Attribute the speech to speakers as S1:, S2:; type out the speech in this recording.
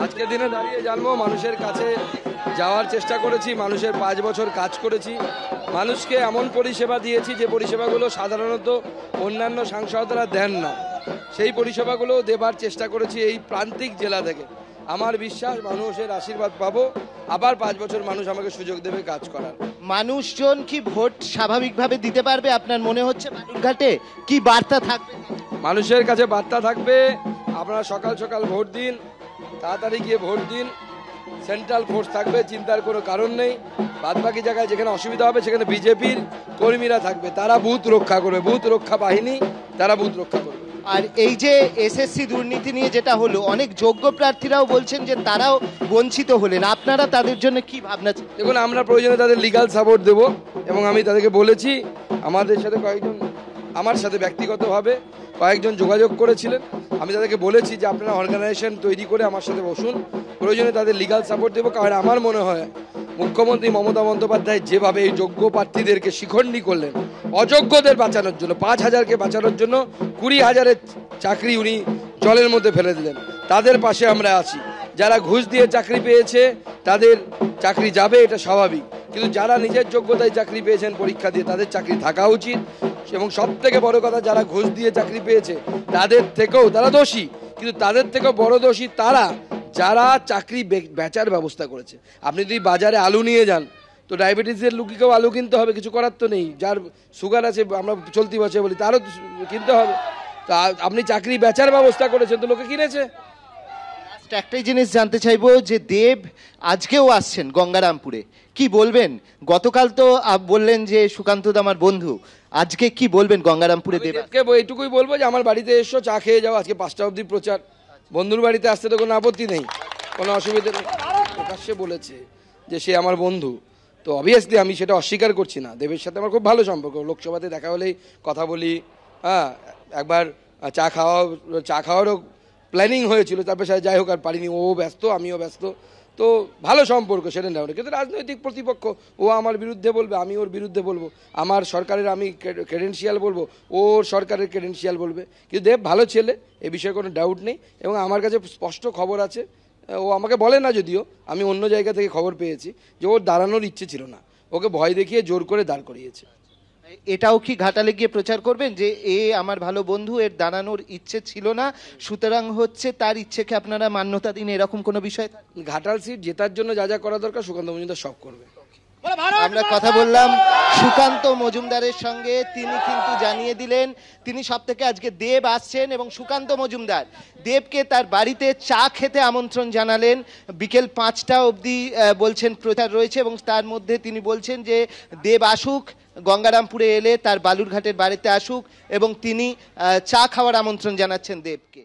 S1: আজকের দিনে দাঁড়িয়ে জানবো, মানুষের কাছে যাওয়ার চেষ্টা করেছি, মানুষের 5 বছর কাজ করেছি, মানুষকে এমন পরিষেবা দিয়েছি যে পরিষেবাগুলো সাধারণত অন্যান্য সাংসদরা দেন না, সেই পরিষেবাগুলো দেবার চেষ্টা করেছি এই প্রান্তিক জেলা থেকে। আমার বিশ্বাস মানুষের আশীর্বাদ পাবো, আবার 5 বছর মানুষ আমাকে সুযোগ দেবে কাজ করার।
S2: মানুষজন কি ভোট স্বাভাবিকভাবে দিতে পারবে আপনার মনে হচ্ছে? বালুরঘাটে কি বার্তা থাকবে?
S1: মানুষের কাছে বার্তা থাকবে, আপনারা সকাল সকাল ভোট দিন, তাড়াতাড়ি গিয়ে ভোট দিন, সেন্ট্রাল ফোর্স থাকবে, চিন্তার কোনো কারণ নেই। বাদবাকি জায়গায় যেখানে অসুবিধা হবে সেখানে বিজেপির কর্মীরা থাকবে, তারা বুথ রক্ষা করবে, বুথ রক্ষা বাহিনী, তারা বুথ রক্ষা করবে।
S2: আর এই যে এসএসসি দুর্নীতি নিয়ে যেটা হলো, অনেক যোগ্য প্রার্থীরাও বলছেন যে তারাও বঞ্চিত হলেন, আপনারা তাদের জন্য কি ভাবনা?
S1: দেখুন, আমরা প্রয়োজনে তাদের লিগাল সাপোর্ট দেবো এবং আমি তাদেরকে বলেছি, আমাদের সাথে কয়েকজন, আমার সাথে ব্যক্তিগতভাবে কয়েকজন যোগাযোগ করেছিলেন, আমি তাদেরকে বলেছি যে আপনারা অর্গানাইজেশন তৈরি করে আমার সাথে বসুন, প্রয়োজনে তাদের লিগাল সাপোর্ট দেবো। কারণ আমার মনে হয় মুখ্যমন্ত্রী মমতা বন্দ্যোপাধ্যায় যেভাবে এই যোগ্য প্রার্থীদেরকে শিখণ্ডী করলেন, অযোগ্যদের বাঁচানোর জন্য, 5,000কে বাঁচানোর জন্য 20,000-এর চাকরি উনি জলের মধ্যে ফেলে দিলেন, তাদের পাশে আমরা আছি। যারা ঘুষ দিয়ে চাকরি পেয়েছে তাদের চাকরি যাবে, এটা স্বাভাবিক, কিন্তু যারা নিজের যোগ্যতায় চাকরি পেয়েছেন পরীক্ষা দিয়ে, তাদের চাকরি থাকা উচিত। এবং সব থেকে বড় কথা, যারা ঘুষ দিয়ে চাকরি পেয়েছে তাদের থেকেও, তারা দোষী, কিন্তু তাদের থেকেও বড় দোষী তারা যারা চাকরি বেচার ব্যবস্থা করেছে। আপনি যদি বাজারে আলু নিয়ে যান, তো ডায়াবেটিসের রুগীকেও আলু কিনতে হবে, কিছু করার তো নেই। যার সুগার আছে, আমরা চলতি বছর বলি, তারও কিনতে হবে। তা আপনি চাকরি বেচার ব্যবস্থা করেছেন, তো লোকে কিনেছে।
S2: একটাই জিনিস জানতে চাইবো যে দেব আজকেও আসছেন গঙ্গারামপুরে, কি বলবেন? গতকাল তো বললেন যে সুকান্ত দা আমার বন্ধু, আজকে কি বলবেন গঙ্গারামপুরে?
S1: দেবকে এইটুকুই বলবো যে আমার বাড়িতে এসো, চা খেয়ে যাও, আজকে 5টা অবধি প্রচার, বন্ধুর বাড়িতে আসতে তো কোনো আপত্তি নেই, কোনো অসুবিধা নেই। প্রকাশ্যে বলেছে যে সে আমার বন্ধু, তো অবভিয়াসলি আমি সেটা অস্বীকার করছি না। দেবের সাথে আমার খুব ভালো সম্পর্ক, লোকসভাতে দেখা হলেই কথা বলি, হ্যাঁ, একবার চা খাওয়ারও প্ল্যানিং হয়েছিল, তারপর যাই হোক আর পারিনি, ও ব্যস্ত আমিও ব্যস্ত, তো ভালো সম্পর্ক, সেটা নেই। কিন্তু রাজনৈতিক প্রতিপক্ষ, ও আমার বিরুদ্ধে বলবে, আমি ওর বিরুদ্ধে বলবো, আমার সরকারের আমি ক্রেডেন্সিয়াল বলবো, ওর সরকারের ক্রেডেন্সিয়াল বলবে। কিন্তু দেব ভালো ছেলে, এ বিষয়ে কোনো ডাউট নেই, এবং আমার কাছে স্পষ্ট খবর আছে, ও আমাকে বলে না যদিও, আমি অন্য জায়গা থেকে খবর পেয়েছি যে ওর দাঁড়ানোর ইচ্ছে ছিল না, ওকে ভয় দেখিয়ে জোর করে দাঁড় করিয়েছে।
S2: এটাও কি ঘাটালে গিয়ে প্রচার করবেন যে এ আমার ভালো বন্ধু, এর দাঁড়ানোর ইচ্ছে ছিল না, সুতরাং হচ্ছে তার ইচ্ছেকে আপনারা মান্যতা দিন, এরকম কোনো বিষয়?
S1: ঘাটাল সিট জেতার জন্য যা যা করা দরকার সুকান্ত মজুমদার সব করবে।
S2: আমরা কথা বললাম সুকান্ত মজুমদারের সঙ্গে, তিনি কিন্তু জানিয়ে দিলেন তিনি সব থেকে আজকে দেব আসছেন, এবং সুকান্ত মজুমদার দেবকে তার বাড়িতে চা খেতে আমন্ত্রণ জানালেন। বিকেল 5টা অবধি বলছেন প্রচার রয়েছে, এবং তার মধ্যে তিনি বলছেন যে দেব আসুক, গঙ্গারামপুরে এলে তার বালুরঘাটের বাড়িতে আসুক, এবং তিনি চা খাওয়ার আমন্ত্রণ জানাচ্ছেন দেবকে।